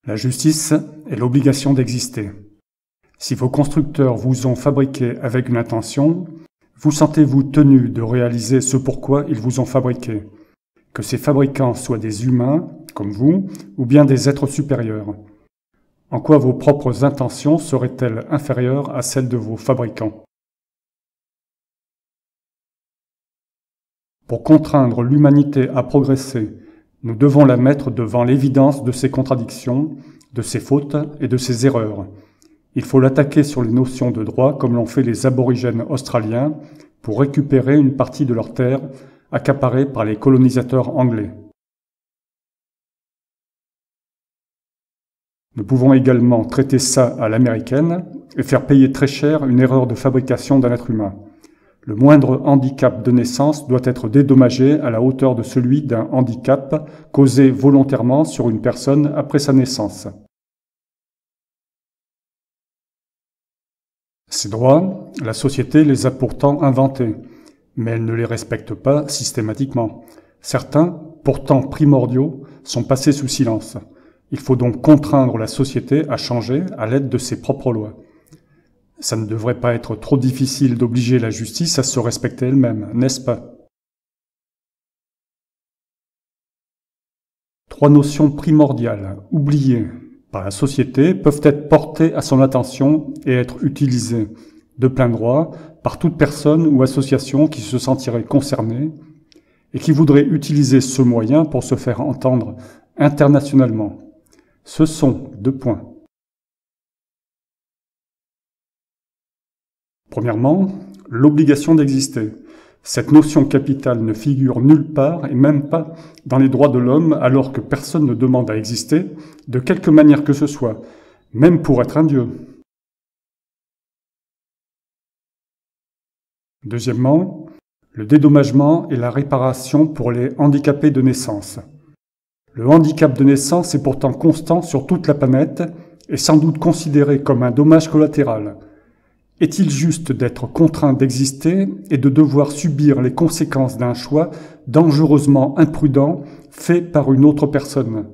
La justice est l'obligation d'exister. Si vos constructeurs vous ont fabriqué avec une intention, vous sentez-vous tenu de réaliser ce pourquoi ils vous ont fabriqué, que ces fabricants soient des humains, comme vous, ou bien des êtres supérieurs. En quoi vos propres intentions seraient-elles inférieures à celles de vos fabricants? Pour contraindre l'humanité à progresser, nous devons la mettre devant l'évidence de ses contradictions, de ses fautes et de ses erreurs. Il faut l'attaquer sur les notions de droit comme l'ont fait les aborigènes australiens pour récupérer une partie de leurs terres accaparées par les colonisateurs anglais. Nous pouvons également traiter ça à l'américaine et faire payer très cher une erreur de fabrication d'un être humain. Le moindre handicap de naissance doit être dédommagé à la hauteur de celui d'un handicap causé volontairement sur une personne après sa naissance. Ces droits, la société les a pourtant inventés, mais elle ne les respecte pas systématiquement. Certains, pourtant primordiaux, sont passés sous silence. Il faut donc contraindre la société à changer à l'aide de ses propres lois. Ça ne devrait pas être trop difficile d'obliger la justice à se respecter elle-même, n'est-ce pas? Trois notions primordiales, oubliées par la société, peuvent être portées à son attention et être utilisées de plein droit par toute personne ou association qui se sentirait concernée et qui voudrait utiliser ce moyen pour se faire entendre internationalement. Ce sont deux points. Premièrement, l'obligation d'exister. Cette notion capitale ne figure nulle part et même pas dans les droits de l'homme alors que personne ne demande à exister, de quelque manière que ce soit, même pour être un dieu. Deuxièmement, le dédommagement et la réparation pour les handicapés de naissance. Le handicap de naissance est pourtant constant sur toute la planète et sans doute considéré comme un dommage collatéral. Est-il juste d'être contraint d'exister et de devoir subir les conséquences d'un choix dangereusement imprudent fait par une autre personne?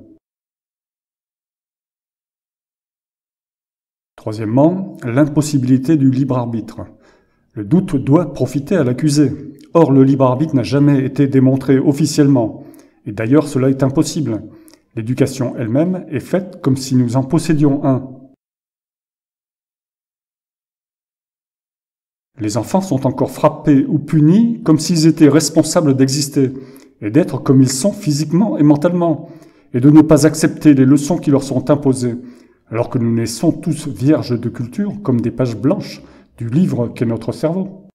Troisièmement, l'impossibilité du libre arbitre. Le doute doit profiter à l'accusé. Or, le libre arbitre n'a jamais été démontré officiellement. Et d'ailleurs, cela est impossible. L'éducation elle-même est faite comme si nous en possédions un. Les enfants sont encore frappés ou punis comme s'ils étaient responsables d'exister et d'être comme ils sont physiquement et mentalement, et de ne pas accepter les leçons qui leur sont imposées, alors que nous naissons tous vierges de culture comme des pages blanches du livre qu'est notre cerveau.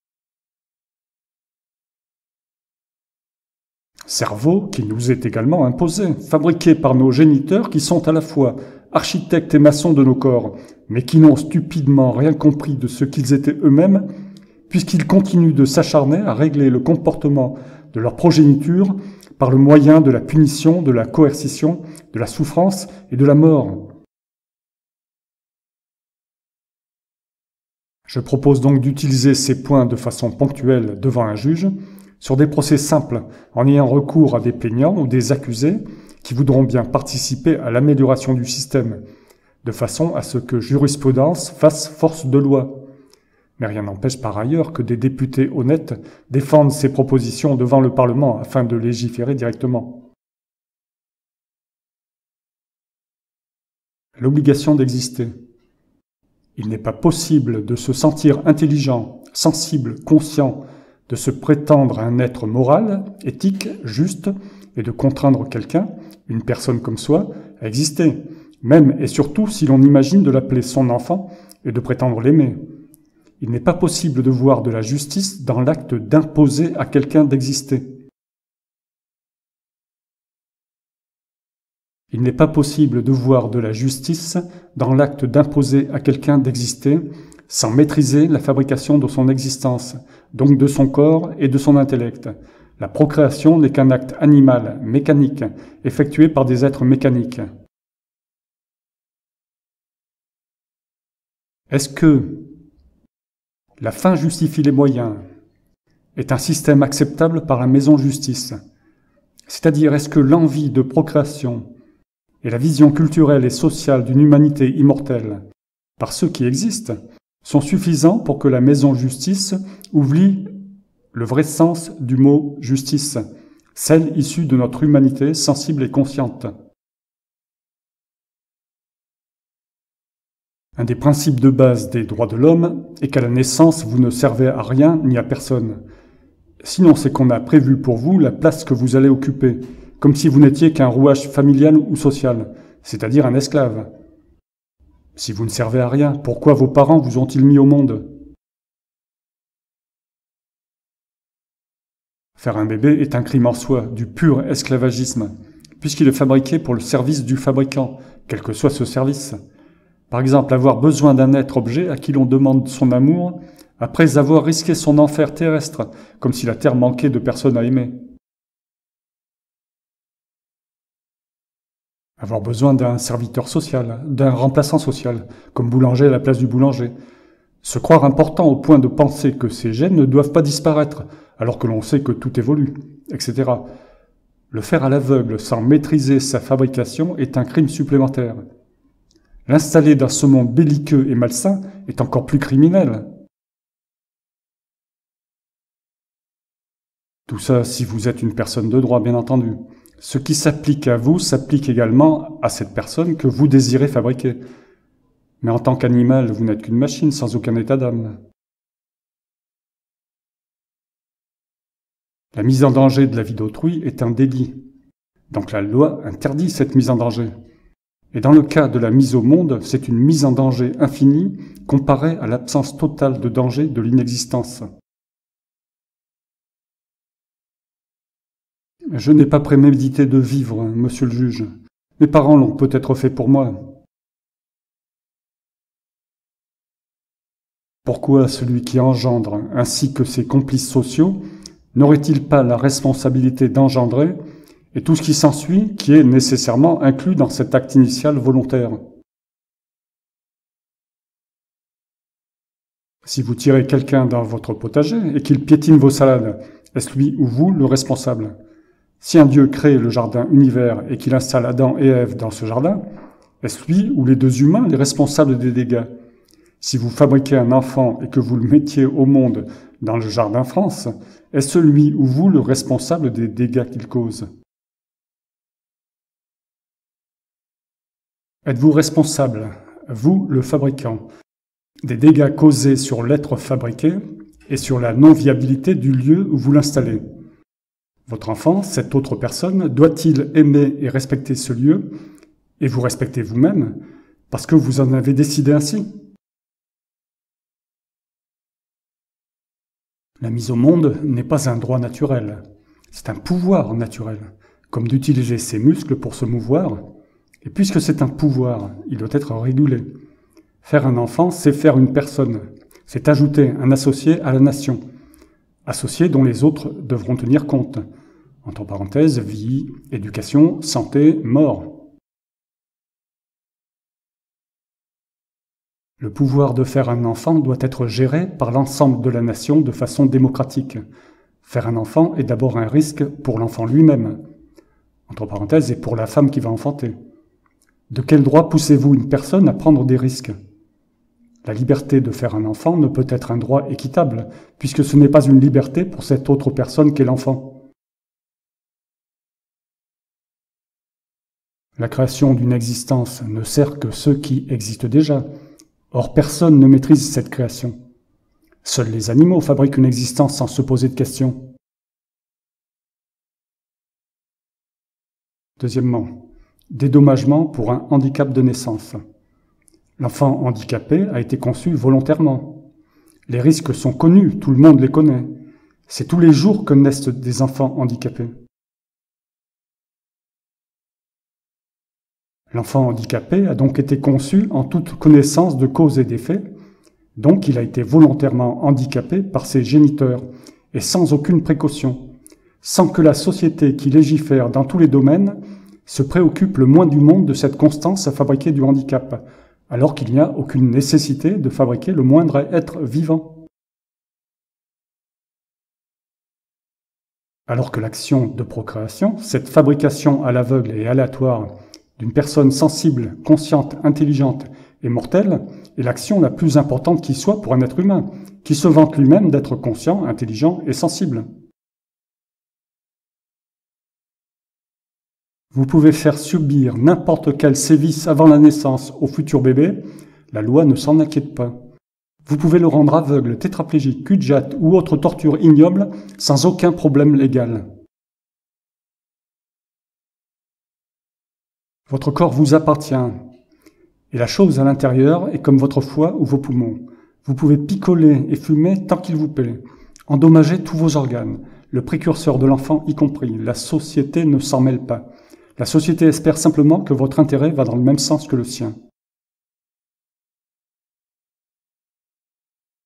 Cerveau qui nous est également imposé, fabriqué par nos géniteurs qui sont à la fois architectes et maçons de nos corps, mais qui n'ont stupidement rien compris de ce qu'ils étaient eux-mêmes, puisqu'ils continuent de s'acharner à régler le comportement de leur progéniture par le moyen de la punition, de la coercition, de la souffrance et de la mort. Je propose donc d'utiliser ces points de façon ponctuelle devant un juge, sur des procès simples, en ayant recours à des plaignants ou des accusés qui voudront bien participer à l'amélioration du système, de façon à ce que jurisprudence fasse force de loi. Mais rien n'empêche par ailleurs que des députés honnêtes défendent ces propositions devant le Parlement afin de légiférer directement. L'obligation d'exister. Il n'est pas possible de se sentir intelligent, sensible, conscient, de se prétendre un être moral, éthique, juste, et de contraindre quelqu'un, une personne comme soi, à exister, même et surtout si l'on imagine de l'appeler son enfant et de prétendre l'aimer. Il n'est pas possible de voir de la justice dans l'acte d'imposer à quelqu'un d'exister. Il n'est pas possible de voir de la justice dans l'acte d'imposer à quelqu'un d'exister sans maîtriser la fabrication de son existence, donc de son corps et de son intellect. La procréation n'est qu'un acte animal, mécanique, effectué par des êtres mécaniques. Est-ce que la fin justifie les moyens est un système acceptable par la maison justice? C'est-à-dire, est-ce que l'envie de procréation et la vision culturelle et sociale d'une humanité immortelle par ceux qui existent sont suffisants pour que la maison justice oublie le vrai sens du mot justice, celle issue de notre humanité sensible et consciente. Un des principes de base des droits de l'homme est qu'à la naissance, vous ne servez à rien ni à personne. Sinon, c'est qu'on a prévu pour vous la place que vous allez occuper, comme si vous n'étiez qu'un rouage familial ou social, c'est-à-dire un esclave. Si vous ne servez à rien, pourquoi vos parents vous ont-ils mis au monde ? Faire un bébé est un crime en soi, du pur esclavagisme, puisqu'il est fabriqué pour le service du fabricant, quel que soit ce service. Par exemple, avoir besoin d'un être-objet à qui l'on demande son amour, après avoir risqué son enfer terrestre, comme si la terre manquait de personnes à aimer. Avoir besoin d'un serviteur social, d'un remplaçant social, comme boulanger à la place du boulanger. Se croire important au point de penser que ces gènes ne doivent pas disparaître, alors que l'on sait que tout évolue, etc. Le faire à l'aveugle sans maîtriser sa fabrication est un crime supplémentaire. L'installer dans ce monde belliqueux et malsain est encore plus criminel. Tout ça si vous êtes une personne de droit, bien entendu. Ce qui s'applique à vous s'applique également à cette personne que vous désirez fabriquer. Mais en tant qu'animal, vous n'êtes qu'une machine sans aucun état d'âme. La mise en danger de la vie d'autrui est un délit. Donc la loi interdit cette mise en danger. Et dans le cas de la mise au monde, c'est une mise en danger infinie comparée à l'absence totale de danger de l'inexistence. Je n'ai pas prémédité de vivre, monsieur le juge. Mes parents l'ont peut-être fait pour moi. Pourquoi celui qui engendre, ainsi que ses complices sociaux, n'aurait-il pas la responsabilité d'engendrer et tout ce qui s'ensuit, qui est nécessairement inclus dans cet acte initial volontaire? Si vous tirez quelqu'un dans votre potager et qu'il piétine vos salades, est-ce lui ou vous le responsable? Si un Dieu crée le jardin univers et qu'il installe Adam et Ève dans ce jardin, est-ce lui ou les deux humains les responsables des dégâts? Si vous fabriquez un enfant et que vous le mettiez au monde dans le jardin France, est-ce lui ou vous le responsable des dégâts qu'il cause? Êtes-vous responsable, vous le fabricant, des dégâts causés sur l'être fabriqué et sur la non-viabilité du lieu où vous l'installez? Votre enfant, cette autre personne, doit-il aimer et respecter ce lieu, et vous respecter vous-même, parce que vous en avez décidé ainsi? La mise au monde n'est pas un droit naturel, c'est un pouvoir naturel, comme d'utiliser ses muscles pour se mouvoir, et puisque c'est un pouvoir, il doit être régulé. Faire un enfant, c'est faire une personne, c'est ajouter un associé à la nation, associé dont les autres devront tenir compte. Entre parenthèses, vie, éducation, santé, mort. Le pouvoir de faire un enfant doit être géré par l'ensemble de la nation de façon démocratique. Faire un enfant est d'abord un risque pour l'enfant lui-même, entre parenthèses, et pour la femme qui va enfanter. De quel droit poussez-vous une personne à prendre des risques? La liberté de faire un enfant ne peut être un droit équitable, puisque ce n'est pas une liberté pour cette autre personne qu'est l'enfant. La création d'une existence ne sert que ceux qui existent déjà. Or, personne ne maîtrise cette création. Seuls les animaux fabriquent une existence sans se poser de questions. Deuxièmement, dédommagement pour un handicap de naissance. L'enfant handicapé a été conçu volontairement. Les risques sont connus, tout le monde les connaît. C'est tous les jours que naissent des enfants handicapés. L'enfant handicapé a donc été conçu en toute connaissance de cause et d'effet, donc il a été volontairement handicapé par ses géniteurs et sans aucune précaution, sans que la société qui légifère dans tous les domaines se préoccupe le moins du monde de cette constance à fabriquer du handicap, alors qu'il n'y a aucune nécessité de fabriquer le moindre être vivant. Alors que l'action de procréation, cette fabrication à l'aveugle et aléatoire, d'une personne sensible, consciente, intelligente et mortelle est l'action la plus importante qui soit pour un être humain, qui se vante lui-même d'être conscient, intelligent et sensible. Vous pouvez faire subir n'importe quel sévice avant la naissance au futur bébé, la loi ne s'en inquiète pas. Vous pouvez le rendre aveugle, tétraplégique, cul-de-jatte ou autre torture ignoble sans aucun problème légal. Votre corps vous appartient, et la chose à l'intérieur est comme votre foie ou vos poumons. Vous pouvez picoler et fumer tant qu'il vous plaît, endommager tous vos organes, le précurseur de l'enfant y compris. La société ne s'en mêle pas. La société espère simplement que votre intérêt va dans le même sens que le sien.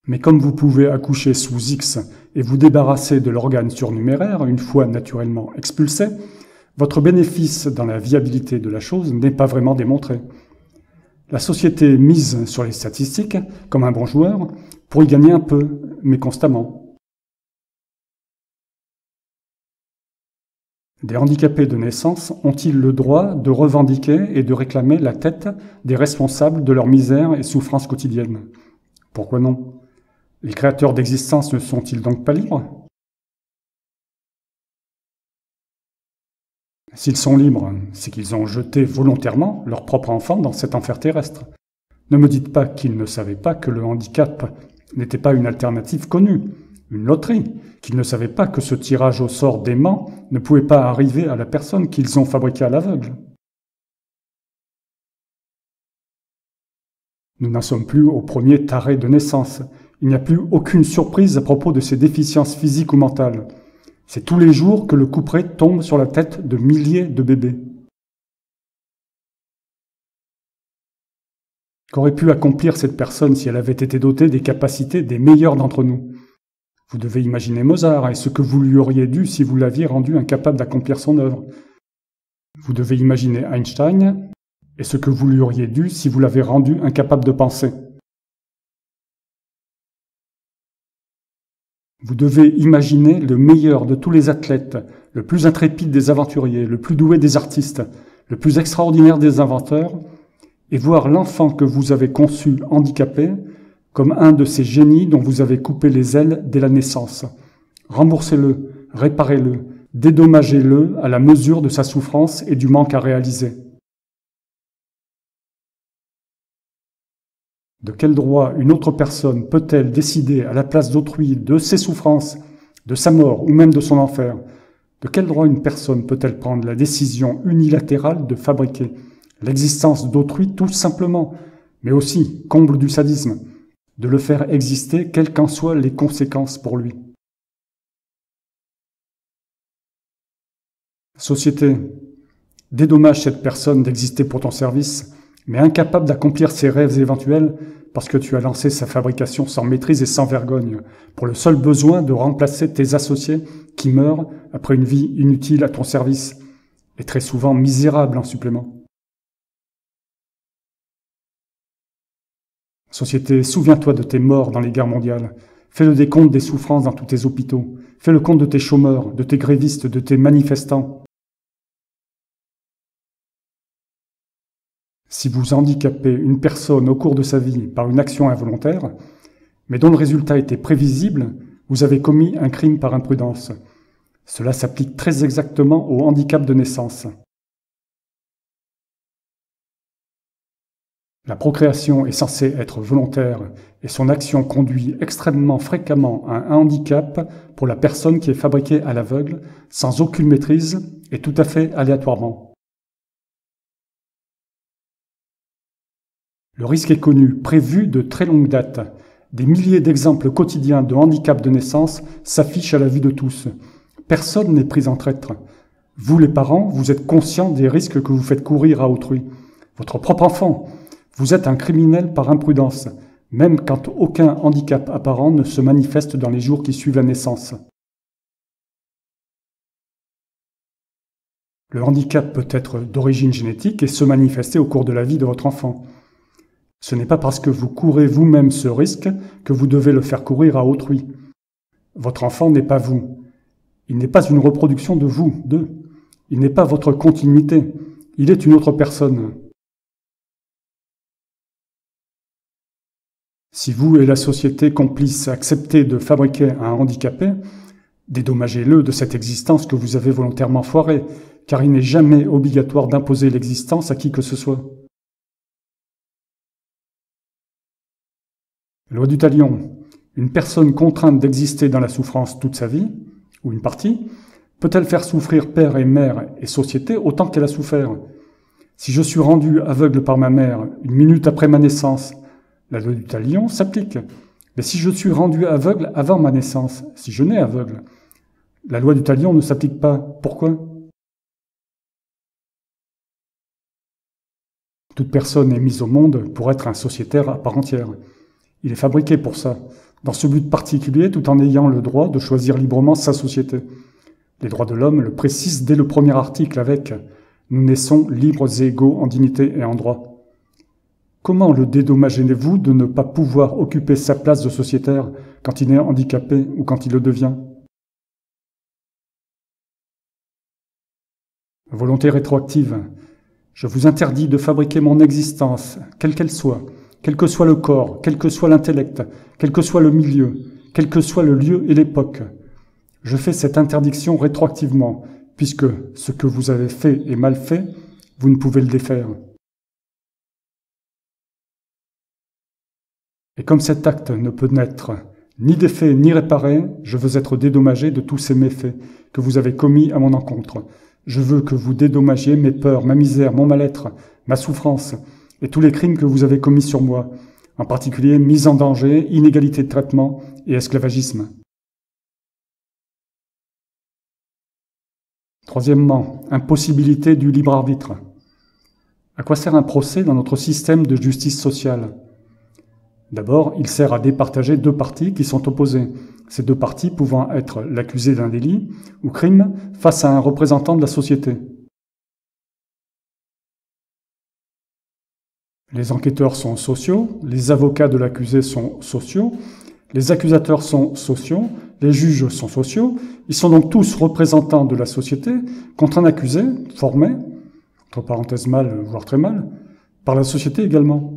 Mais comme vous pouvez accoucher sous X et vous débarrasser de l'organe surnuméraire une fois naturellement expulsé, votre bénéfice dans la viabilité de la chose n'est pas vraiment démontré. La société mise sur les statistiques, comme un bon joueur, pour y gagner un peu, mais constamment. Des handicapés de naissance ont-ils le droit de revendiquer et de réclamer la tête des responsables de leur misère et souffrance quotidienne? Pourquoi non? Les créateurs d'existence ne sont-ils donc pas libres? S'ils sont libres, c'est qu'ils ont jeté volontairement leur propre enfant dans cet enfer terrestre. Ne me dites pas qu'ils ne savaient pas que le handicap n'était pas une alternative connue, une loterie, qu'ils ne savaient pas que ce tirage au sort dément ne pouvait pas arriver à la personne qu'ils ont fabriquée à l'aveugle. Nous n'en sommes plus au premier taré de naissance. Il n'y a plus aucune surprise à propos de ces déficiences physiques ou mentales. C'est tous les jours que le couperet tombe sur la tête de milliers de bébés. Qu'aurait pu accomplir cette personne si elle avait été dotée des capacités des meilleurs d'entre nous? Vous devez imaginer Mozart et ce que vous lui auriez dû si vous l'aviez rendu incapable d'accomplir son œuvre. Vous devez imaginer Einstein et ce que vous lui auriez dû si vous l'avez rendu incapable de penser. Vous devez imaginer le meilleur de tous les athlètes, le plus intrépide des aventuriers, le plus doué des artistes, le plus extraordinaire des inventeurs, et voir l'enfant que vous avez conçu handicapé comme un de ces génies dont vous avez coupé les ailes dès la naissance. Remboursez-le, réparez-le, dédommagez-le à la mesure de sa souffrance et du manque à réaliser. De quel droit une autre personne peut-elle décider à la place d'autrui de ses souffrances, de sa mort ou même de son enfer? De quel droit une personne peut-elle prendre la décision unilatérale de fabriquer l'existence d'autrui tout simplement, mais aussi, comble du sadisme, de le faire exister quelles qu'en soient les conséquences pour lui? Société, dédommage cette personne d'exister pour ton service, mais incapable d'accomplir ses rêves éventuels parce que tu as lancé sa fabrication sans maîtrise et sans vergogne, pour le seul besoin de remplacer tes associés qui meurent après une vie inutile à ton service, et très souvent misérable en supplément. Société, souviens-toi de tes morts dans les guerres mondiales. Fais le décompte des souffrances dans tous tes hôpitaux. Fais le compte de tes chômeurs, de tes grévistes, de tes manifestants. Si vous handicapez une personne au cours de sa vie par une action involontaire, mais dont le résultat était prévisible, vous avez commis un crime par imprudence. Cela s'applique très exactement au handicap de naissance. La procréation est censée être volontaire et son action conduit extrêmement fréquemment à un handicap pour la personne qui est fabriquée à l'aveugle, sans aucune maîtrise et tout à fait aléatoirement. Le risque est connu, prévu de très longue date. Des milliers d'exemples quotidiens de handicap de naissance s'affichent à la vue de tous. Personne n'est pris en traître. Vous, les parents, vous êtes conscients des risques que vous faites courir à autrui. Votre propre enfant, vous êtes un criminel par imprudence, même quand aucun handicap apparent ne se manifeste dans les jours qui suivent la naissance. Le handicap peut être d'origine génétique et se manifester au cours de la vie de votre enfant. Ce n'est pas parce que vous courez vous-même ce risque que vous devez le faire courir à autrui. Votre enfant n'est pas vous. Il n'est pas une reproduction de vous, d'eux. Il n'est pas votre continuité. il est une autre personne. Si vous et la société complice acceptez de fabriquer un handicapé, dédommagez-le de cette existence que vous avez volontairement foirée, car il n'est jamais obligatoire d'imposer l'existence à qui que ce soit. Loi du talion. Une personne contrainte d'exister dans la souffrance toute sa vie, ou une partie, peut-elle faire souffrir père et mère et société autant qu'elle a souffert? Si je suis rendu aveugle par ma mère une minute après ma naissance, la loi du talion s'applique. Mais si je suis rendu aveugle avant ma naissance, si je nais aveugle, la loi du talion ne s'applique pas. Pourquoi? Toute personne est mise au monde pour être un sociétaire à part entière. Il est fabriqué pour ça, dans ce but particulier, tout en ayant le droit de choisir librement sa société. Les droits de l'homme le précisent dès le premier article avec « Nous naissons libres et égaux en dignité et en droit ». Comment le dédommagez-vous de ne pas pouvoir occuper sa place de sociétaire quand il est handicapé ou quand il le devient? Volonté rétroactive. Je vous interdis de fabriquer mon existence, quelle qu'elle soit, quel que soit le corps, quel que soit l'intellect, quel que soit le milieu, quel que soit le lieu et l'époque. Je fais cette interdiction rétroactivement, puisque ce que vous avez fait et mal fait, vous ne pouvez le défaire. Et comme cet acte ne peut n'être ni défait ni réparé, je veux être dédommagé de tous ces méfaits que vous avez commis à mon encontre. Je veux que vous dédommagiez mes peurs, ma misère, mon mal-être, ma souffrance et tous les crimes que vous avez commis sur moi, en particulier mise en danger, inégalité de traitement et esclavagisme. Troisièmement, impossibilité du libre arbitre. À quoi sert un procès dans notre système de justice sociale? D'abord, il sert à départager deux parties qui sont opposées, ces deux parties pouvant être l'accusé d'un délit ou crime face à un représentant de la société. Les enquêteurs sont sociaux, les avocats de l'accusé sont sociaux, les accusateurs sont sociaux, les juges sont sociaux, ils sont donc tous représentants de la société contre un accusé formé, entre parenthèses mal, voire très mal, par la société également.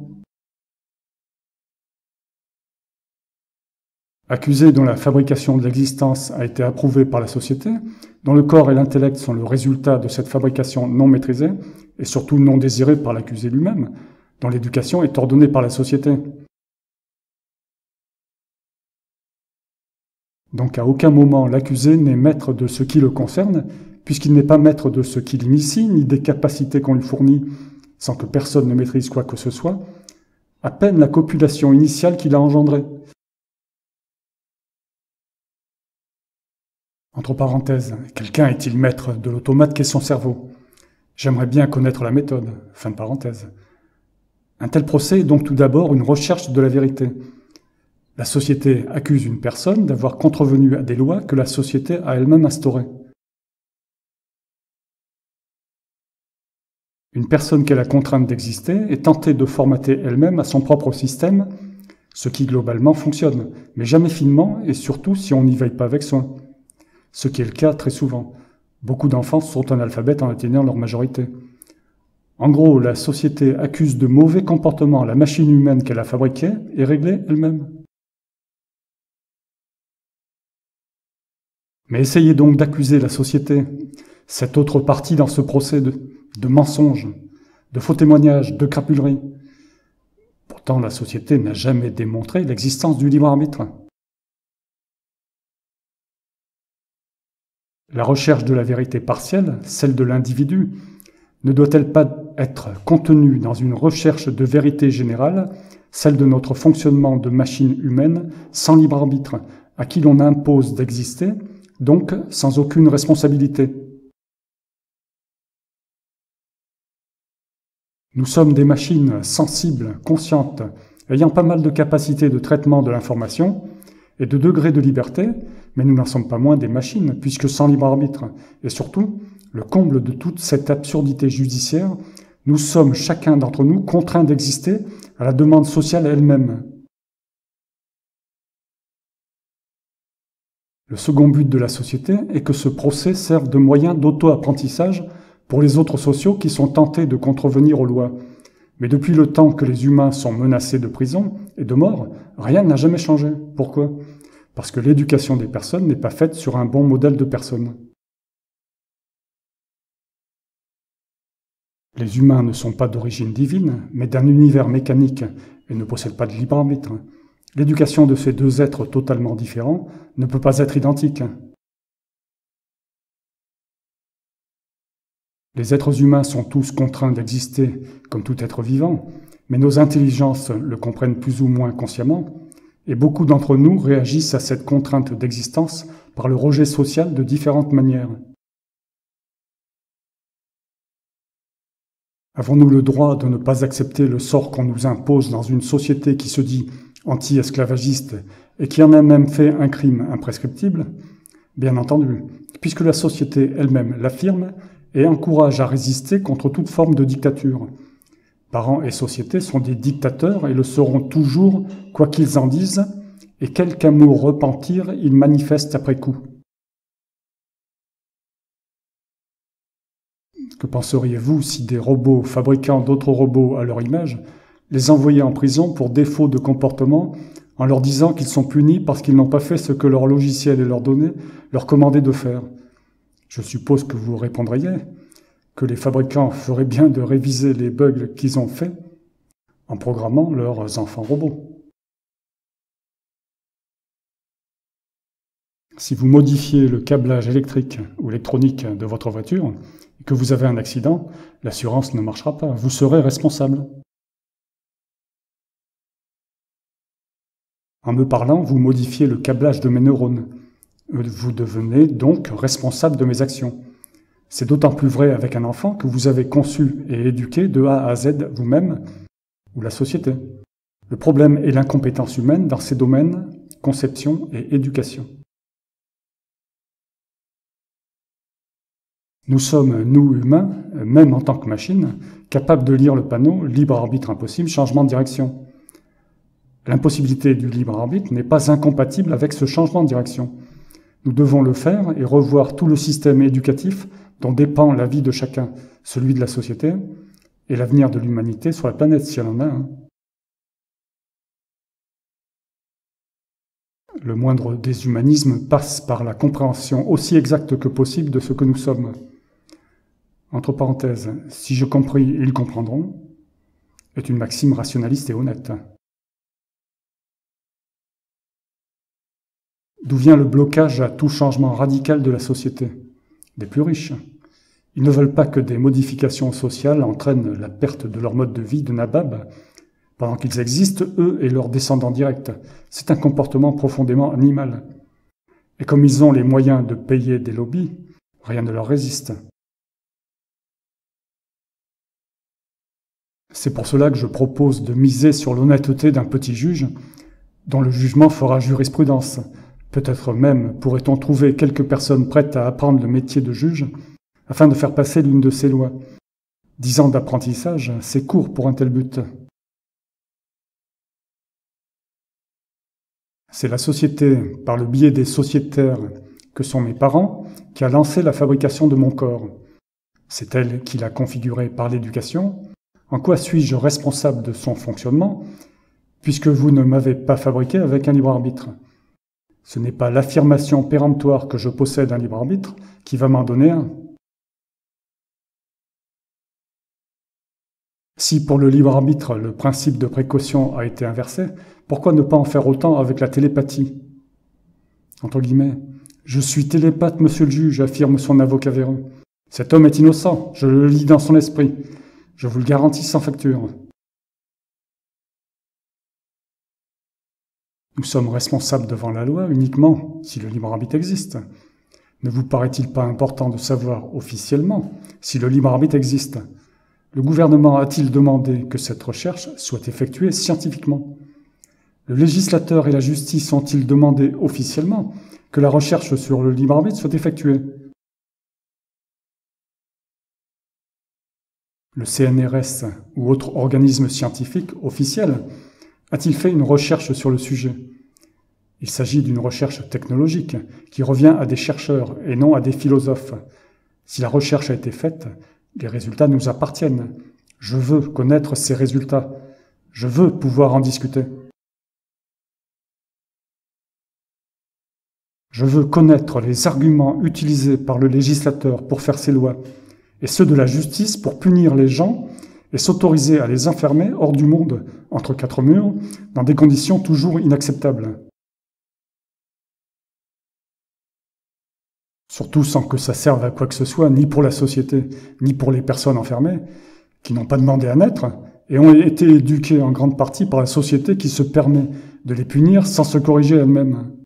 Accusé dont la fabrication de l'existence a été approuvée par la société, dont le corps et l'intellect sont le résultat de cette fabrication non maîtrisée, et surtout non désirée par l'accusé lui-même, dont l'éducation est ordonnée par la société. Donc à aucun moment l'accusé n'est maître de ce qui le concerne, puisqu'il n'est pas maître de ce qui l'initie, ni des capacités qu'on lui fournit, sans que personne ne maîtrise quoi que ce soit, à peine la copulation initiale qu'il a engendrée. Entre parenthèses, quelqu'un est-il maître de l'automate qu'est son cerveau? J'aimerais bien connaître la méthode. Fin de parenthèse. Un tel procès est donc tout d'abord une recherche de la vérité. La société accuse une personne d'avoir contrevenu à des lois que la société a elle-même instaurées. Une personne qu'elle a contrainte d'exister est tentée de formater elle-même à son propre système, ce qui globalement fonctionne, mais jamais finement et surtout si on n'y veille pas avec soin. Ce qui est le cas très souvent. Beaucoup d'enfants sont analphabètes en atteignant leur majorité. En gros, la société accuse de mauvais comportements la machine humaine qu'elle a fabriquée et réglée elle-même. Mais essayez donc d'accuser la société, cette autre partie dans ce procès de mensonges, de faux témoignages, de crapuleries. Pourtant, la société n'a jamais démontré l'existence du libre arbitre. La recherche de la vérité partielle, celle de l'individu, ne doit-elle pas être contenue dans une recherche de vérité générale, celle de notre fonctionnement de machine humaine sans libre arbitre, à qui l'on impose d'exister, donc sans aucune responsabilité? Nous sommes des machines sensibles, conscientes, ayant pas mal de capacités de traitement de l'information et de degrés de liberté, mais nous n'en sommes pas moins des machines, puisque sans libre arbitre. Et surtout, le comble de toute cette absurdité judiciaire, nous sommes chacun d'entre nous contraints d'exister à la demande sociale elle-même. Le second but de la société est que ce procès serve de moyen d'auto-apprentissage pour les autres sociaux qui sont tentés de contrevenir aux lois. Mais depuis le temps que les humains sont menacés de prison et de mort, rien n'a jamais changé. Pourquoi? Parce que l'éducation des personnes n'est pas faite sur un bon modèle de personne. Les humains ne sont pas d'origine divine, mais d'un univers mécanique et ne possèdent pas de libre arbitre. L'éducation de ces deux êtres totalement différents ne peut pas être identique. Les êtres humains sont tous contraints d'exister comme tout être vivant, mais nos intelligences le comprennent plus ou moins consciemment, et beaucoup d'entre nous réagissent à cette contrainte d'existence par le rejet social de différentes manières. Avons-nous le droit de ne pas accepter le sort qu'on nous impose dans une société qui se dit anti-esclavagiste et qui en a même fait un crime imprescriptible? Bien entendu, puisque la société elle-même l'affirme et encourage à résister contre toute forme de dictature. Parents et société sont des dictateurs et le seront toujours, quoi qu'ils en disent, et quelque amour repentir ils manifestent après coup. Que penseriez-vous si des robots fabriquant d'autres robots à leur image les envoyaient en prison pour défaut de comportement en leur disant qu'ils sont punis parce qu'ils n'ont pas fait ce que leur logiciel et leurs données leur commandaient de faire? Je suppose que vous répondriez que les fabricants feraient bien de réviser les bugs qu'ils ont faits en programmant leurs enfants robots. Si vous modifiez le câblage électrique ou électronique de votre voiture et que vous avez un accident, l'assurance ne marchera pas, vous serez responsable. En me parlant, vous modifiez le câblage de mes neurones. Vous devenez donc responsable de mes actions. C'est d'autant plus vrai avec un enfant que vous avez conçu et éduqué de A à Z vous-même ou la société. Le problème est l'incompétence humaine dans ces domaines, conception et éducation. Nous sommes, nous humains, même en tant que machines, capables de lire le panneau « Libre arbitre impossible, changement de direction ». L'impossibilité du libre arbitre n'est pas incompatible avec ce changement de direction. Nous devons le faire et revoir tout le système éducatif dont dépend la vie de chacun, celui de la société et l'avenir de l'humanité sur la planète, si elle en a un. Le moindre déshumanisme passe par la compréhension aussi exacte que possible de ce que nous sommes. Entre parenthèses, si je compris, ils comprendront, est une maxime rationaliste et honnête. D'où vient le blocage à tout changement radical de la société? Des plus riches. Ils ne veulent pas que des modifications sociales entraînent la perte de leur mode de vie de nabab, pendant qu'ils existent, eux et leurs descendants directs. C'est un comportement profondément animal. Et comme ils ont les moyens de payer des lobbies, rien ne leur résiste. C'est pour cela que je propose de miser sur l'honnêteté d'un petit juge, dont le jugement fera jurisprudence. Peut-être même pourrait-on trouver quelques personnes prêtes à apprendre le métier de juge, afin de faire passer l'une de ces lois. 10 ans d'apprentissage, c'est court pour un tel but. C'est la société, par le biais des sociétaires que sont mes parents, qui a lancé la fabrication de mon corps. C'est elle qui l'a configuré par l'éducation. En quoi suis-je responsable de son fonctionnement, puisque vous ne m'avez pas fabriqué avec un libre arbitre? Ce n'est pas l'affirmation péremptoire que je possède un libre arbitre qui va m'en donner un. Si pour le libre arbitre, le principe de précaution a été inversé, pourquoi ne pas en faire autant avec la télépathie? Entre guillemets, « Je suis télépathe, monsieur le juge », affirme son avocat véreux. « Cet homme est innocent, je le lis dans son esprit. Je vous le garantis sans facture. » Nous sommes responsables devant la loi uniquement si le libre arbitre existe. Ne vous paraît-il pas important de savoir officiellement si le libre arbitre existe? Le gouvernement a-t-il demandé que cette recherche soit effectuée scientifiquement? Le législateur et la justice ont-ils demandé officiellement que la recherche sur le libre arbitre soit effectuée? Le CNRS ou autre organisme scientifique officiel a-t-il fait une recherche sur le sujet? Il s'agit d'une recherche technologique qui revient à des chercheurs et non à des philosophes. Si la recherche a été faite, Les résultats nous appartiennent. Je veux connaître ces résultats. Je veux pouvoir en discuter. Je veux connaître les arguments utilisés par le législateur pour faire ses lois, et ceux de la justice pour punir les gens et s'autoriser à les enfermer hors du monde, entre quatre murs, dans des conditions toujours inacceptables. Surtout sans que ça serve à quoi que ce soit, ni pour la société, ni pour les personnes enfermées, qui n'ont pas demandé à naître, et ont été éduquées en grande partie par la société qui se permet de les punir sans se corriger elle-même.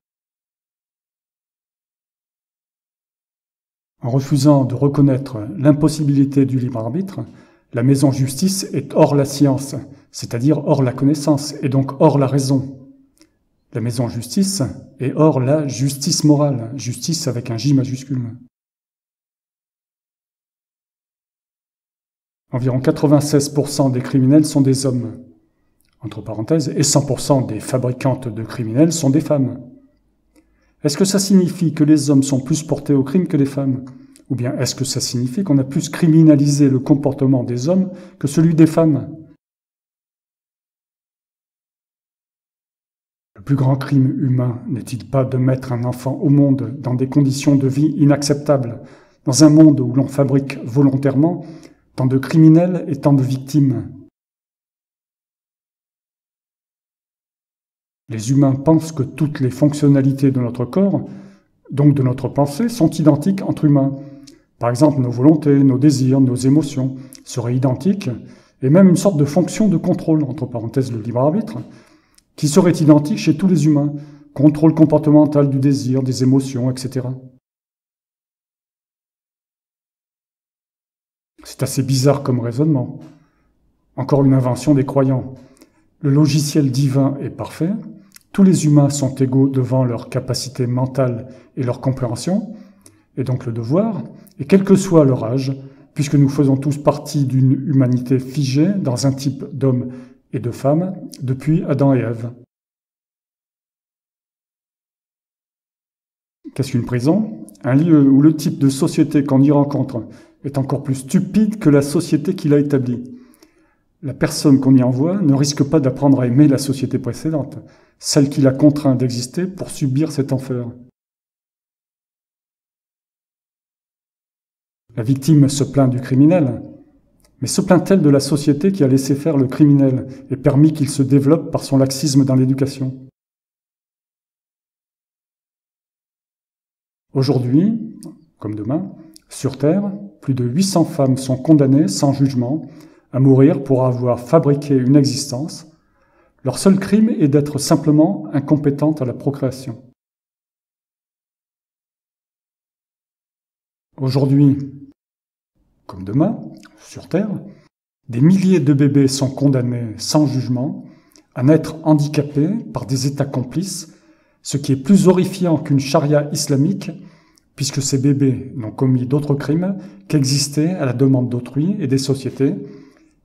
En refusant de reconnaître l'impossibilité du libre arbitre, la maison justice est hors la science, c'est-à-dire hors la connaissance, et donc hors la raison. La maison justice est hors la justice morale, justice avec un J majuscule. Environ 96% des criminels sont des hommes, entre parenthèses, et 100% des fabricantes de criminels sont des femmes. Est-ce que ça signifie que les hommes sont plus portés au crime que les femmes? Ou bien est-ce que ça signifie qu'on a plus criminalisé le comportement des hommes que celui des femmes? Le plus grand crime humain n'est-il pas de mettre un enfant au monde dans des conditions de vie inacceptables, dans un monde où l'on fabrique volontairement tant de criminels et tant de victimes? Les humains pensent que toutes les fonctionnalités de notre corps, donc de notre pensée, sont identiques entre humains. Par exemple, nos volontés, nos désirs, nos émotions seraient identiques, et même une sorte de fonction de contrôle, entre parenthèses le libre arbitre, qui serait identique chez tous les humains, contrôle comportemental du désir, des émotions, etc. C'est assez bizarre comme raisonnement. Encore une invention des croyants. Le logiciel divin est parfait, tous les humains sont égaux devant leur capacité mentale et leur compréhension, et donc le devoir, et quel que soit leur âge, puisque nous faisons tous partie d'une humanité figée dans un type d'homme et de femme depuis Adam et Ève. Qu'est-ce qu'une prison? Un lieu où le type de société qu'on y rencontre est encore plus stupide que la société qui l'a établie. La personne qu'on y envoie ne risque pas d'apprendre à aimer la société précédente, celle qui l'a contraint d'exister pour subir cet enfer. La victime se plaint du criminel, mais se plaint-elle de la société qui a laissé faire le criminel et permis qu'il se développe par son laxisme dans l'éducation? Aujourd'hui, comme demain, sur Terre, plus de 800 femmes sont condamnées sans jugement à mourir pour avoir fabriqué une existence. Leur seul crime est d'être simplement incompétentes à la procréation. Aujourd'hui, comme demain, sur Terre, des milliers de bébés sont condamnés sans jugement à naître handicapés par des États complices, ce qui est plus horrifiant qu'une charia islamique, puisque ces bébés n'ont commis d'autres crimes qu'exister à la demande d'autrui et des sociétés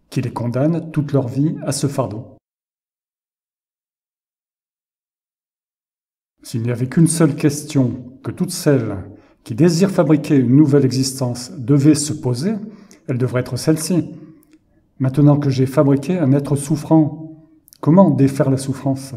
qui les condamnent toute leur vie à ce fardeau. S'il n'y avait qu'une seule question que toutes celles qui désirent fabriquer une nouvelle existence devaient se poser, elle devrait être celle-ci. Maintenant que j'ai fabriqué un être souffrant, comment défaire la souffrance ?